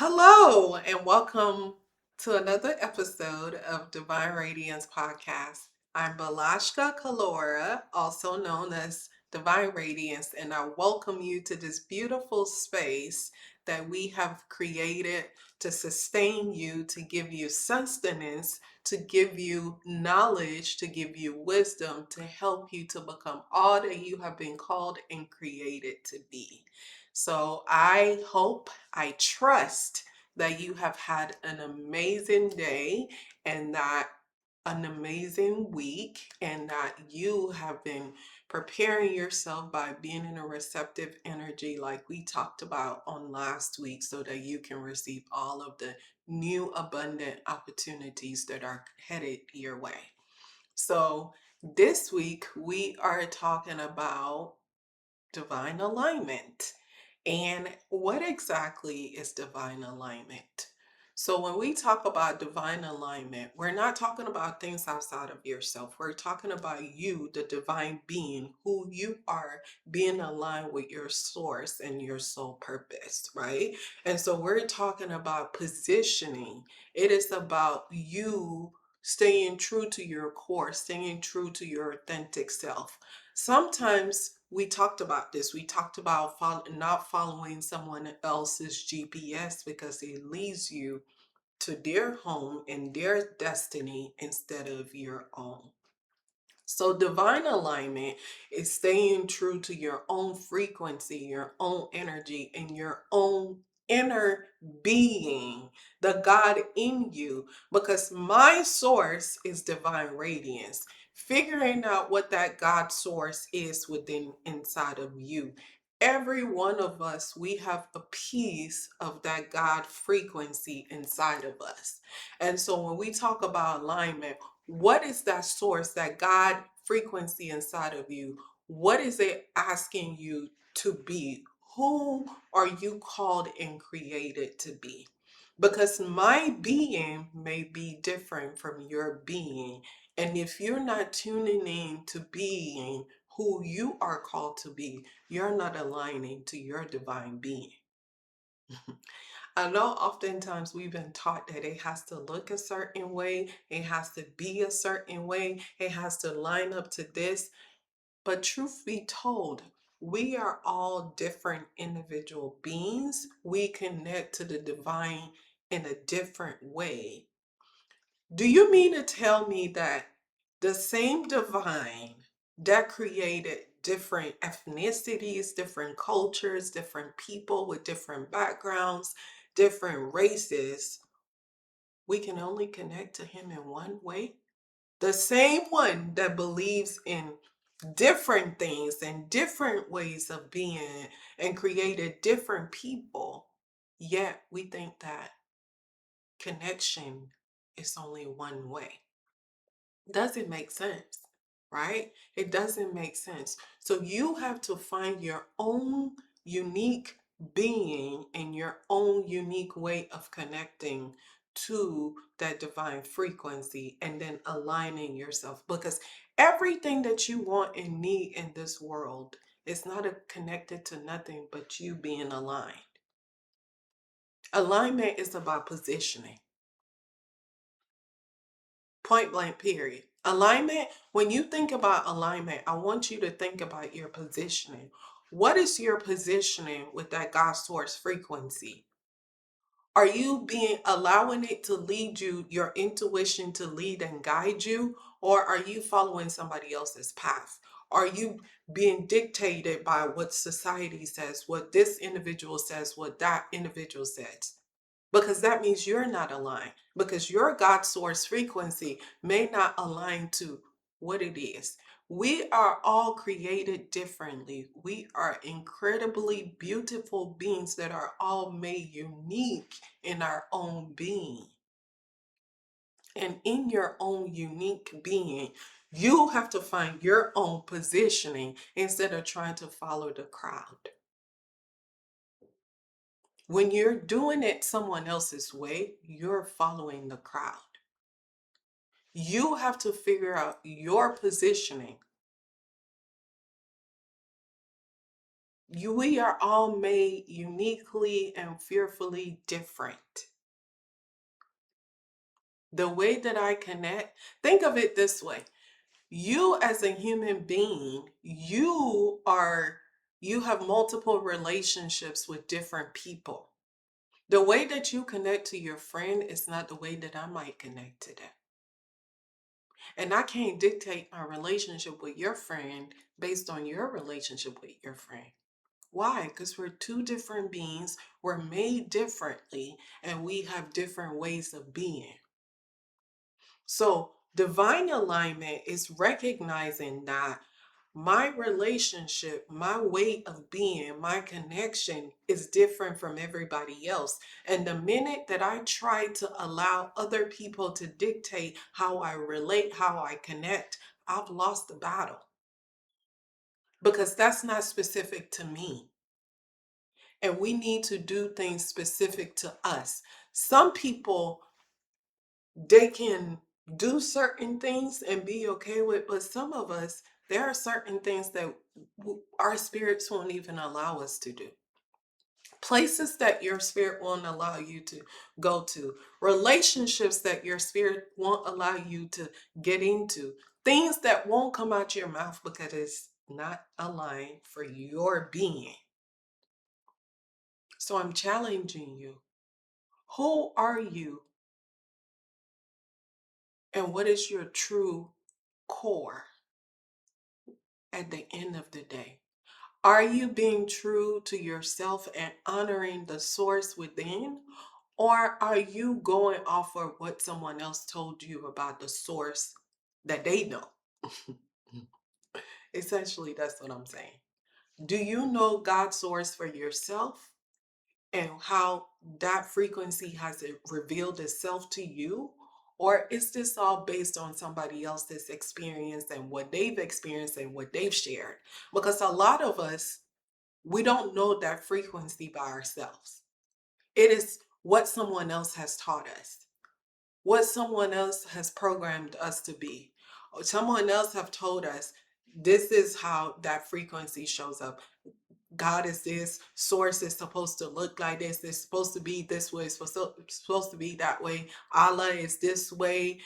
Hello, and welcome to another episode of Divine Radiance Podcast. I'm Balashka Kalora, also known as Divine Radiance, and I welcome you to this beautiful space that we have created to sustain you, to give you sustenance, to give you knowledge, to give you wisdom, to help you to become all that you have been called and created to be. So I trust that you have had an amazing day and that an amazing week, and that you have been preparing yourself by being in a receptive energy like we talked about on last week so that you can receive all of the new abundant opportunities that are headed your way. So this week we are talking about divine alignment. And what exactly is divine alignment? So, when we talk about divine alignment, we're not talking about things outside of yourself. We're talking about you, the divine being, who you are, being aligned with your source and your soul purpose, right? And so, we're talking about positioning. It is about you staying true to your core, staying true to your authentic self. Sometimes we talked about this. We talked about not following someone else's GPS because it leads you to their home and their destiny instead of your own. So, divine alignment is staying true to your own frequency, your own energy, and your own inner being, the God in you, because my source is divine radiance. Figuring out what that God source is within inside of you. Every one of us, we have a piece of that God frequency inside of us. And so when we talk about alignment, what is that source, that God frequency inside of you? What is it asking you to be? Who are you called and created to be? Because my being may be different from your being. And if you're not tuning in to being who you are called to be, you're not aligning to your divine being. I know oftentimes we've been taught that it has to look a certain way, it has to be a certain way, it has to line up to this. But truth be told, we are all different individual beings. We connect to the divine in a different way. Do you mean to tell me that the same divine that created different ethnicities, different cultures, different people with different backgrounds, different races, we can only connect to him in one way? The same one that believes in different things and different ways of being and created different people, yet we think that connection is only one way. Doesn't make sense, right? It doesn't make sense. So you have to find your own unique being and your own unique way of connecting to that divine frequency and then aligning yourself, because everything that you want and need in this world is not connected to nothing but you being aligned. Alignment is about positioning. Point blank, period. Alignment, when you think about alignment, I want you to think about your positioning. What is your positioning with that God source frequency? Are you being allowing it to lead you, your intuition to lead and guide you, or are you following somebody else's path? Are you being dictated by what society says, what this individual says, what that individual says? Because that means you're not aligned, because your God source frequency may not align to what it is. We are all created differently. We are incredibly beautiful beings that are all made unique in our own being. And in your own unique being, you have to find your own positioning instead of trying to follow the crowd. When you're doing it someone else's way, you're following the crowd. You have to figure out your positioning. We are all made uniquely and fearfully different. The way that I connect, think of it this way. You as a human being, you have multiple relationships with different people. The way that you connect to your friend is not the way that I might connect to them. And I can't dictate my relationship with your friend based on your relationship with your friend. Why? Because we're two different beings, we're made differently, and we have different ways of being. So, divine alignment is recognizing that my relationship, my way of being, my connection is different from everybody else. And the minute that I try to allow other people to dictate how I relate, how I connect, I've lost the battle because that's not specific to me. And we need to do things specific to us. Some people, they can do certain things and be okay with, but some of us, there are certain things that our spirits won't even allow us to do. Places that your spirit won't allow you to go to, relationships that your spirit won't allow you to get into, things that won't come out your mouth because it's not aligned for your being. So I'm challenging you. Who are you? And what is your true core at the end of the day? Are you being true to yourself and honoring the source within? Or are you going off of what someone else told you about the source that they know? Essentially, that's what I'm saying. Do you know God's source for yourself and how that frequency has it revealed itself to you? Or is this all based on somebody else's experience and what they've experienced and what they've shared? Because a lot of us, we don't know that frequency by ourselves. It is what someone else has taught us, what someone else has programmed us to be. Someone else have told us this is how that frequency shows up. God is this, source is supposed to look like this, it's supposed to be this way, it's supposed to be that way, Allah is this way,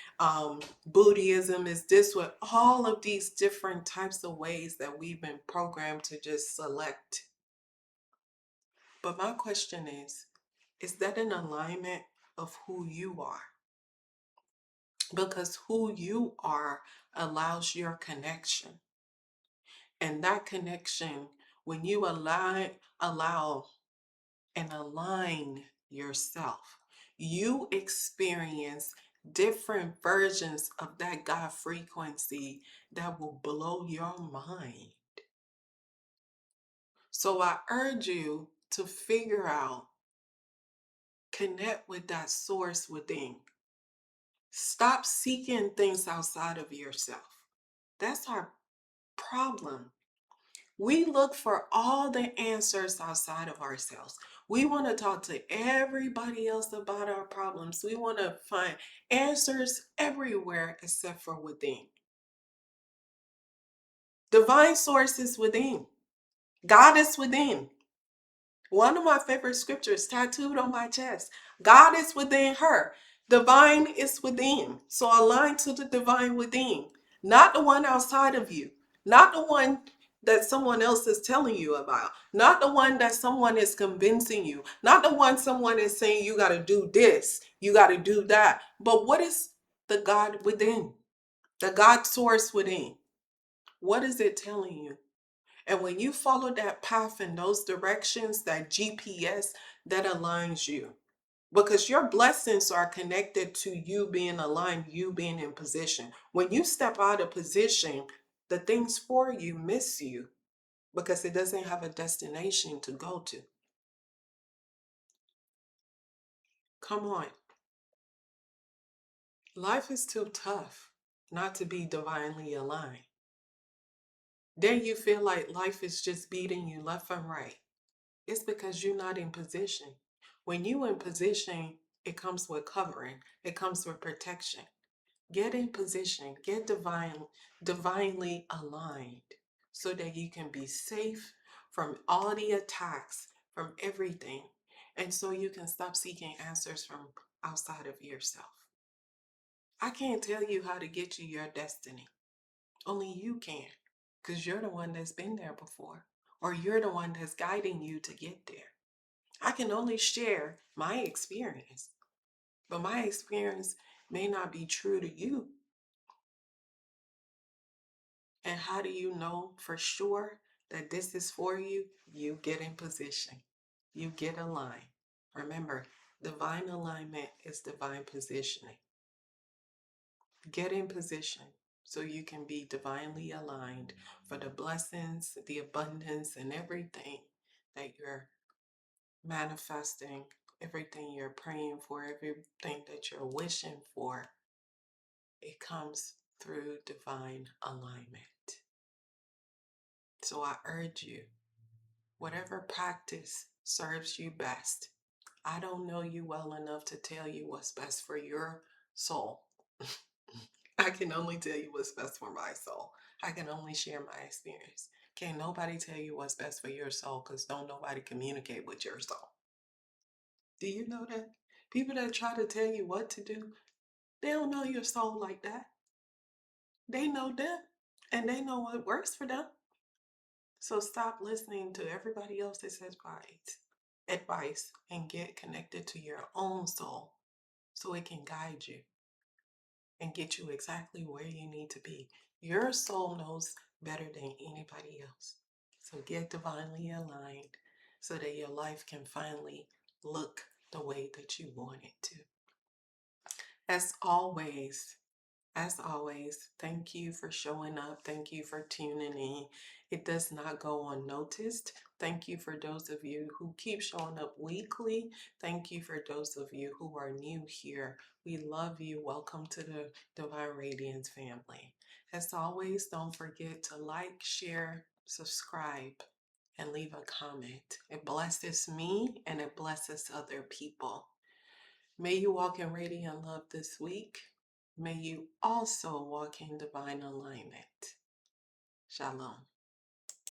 Buddhism is this way. All of these different types of ways that we've been programmed to just select. But my question is that an alignment of who you are? Because who you are allows your connection. And that connection, when you allow and align yourself, you experience different versions of that God frequency that will blow your mind. So I urge you to figure out, connect with that source within. Stop seeking things outside of yourself. That's our problem. We look for all the answers outside of ourselves. We want to talk to everybody else about our problems. We want to find answers everywhere except for within. Divine source is within. God is within. One of my favorite scriptures tattooed on my chest. God is within her. Divine is within. So align to the divine within, not the one outside of you, not the one that someone else is telling you about, not the one that someone is convincing you, not the one someone is saying you got to do this, you got to do that. But what is the God within? The God source within? What is it telling you? And when you follow that path in those directions, that GPS, that aligns you. Because your blessings are connected to you being aligned, you being in position. When you step out of position, the things for you miss you because it doesn't have a destination to go to. Come on. Life is too tough not to be divinely aligned. Then you feel like life is just beating you left and right. It's because you're not in position. When you in position, it comes with covering. It comes with protection. Get in position. Get divinely aligned so that you can be safe from all the attacks, from everything. And so you can stop seeking answers from outside of yourself. I can't tell you how to get to your destiny. Only you can, because you're the one that's been there before, or you're the one that's guiding you to get there. I can only share my experience, but my experience may not be true to you. And how do you know for sure that this is for you? You get in position, you get aligned. Remember, divine alignment is divine positioning. Get in position so you can be divinely aligned for the blessings, the abundance, and everything that you're manifesting, everything you're praying for, everything that you're wishing for. It comes through divine alignment. So I urge you, whatever practice serves you best. I don't know you well enough to tell you what's best for your soul. I can only tell you what's best for my soul. I can only share my experience. Can't nobody tell you what's best for your soul because don't nobody communicate with your soul. Do you know that? People that try to tell you what to do, they don't know your soul like that. They know them and they know what works for them. So stop listening to everybody else's advice and get connected to your own soul so it can guide you and get you exactly where you need to be. Your soul knows better than anybody else. So get divinely aligned so that your life can finally look the way that you want it to. As always, thank you for showing up. Thank you for tuning in. It does not go unnoticed. Thank you for those of you who keep showing up weekly. Thank you for those of you who are new here. We love you. Welcome to the Divine Radiance family. As always, don't forget to like, share, subscribe, and leave a comment. It blesses me and it blesses other people. May you walk in radiant love this week. May you also walk in divine alignment. Shalom.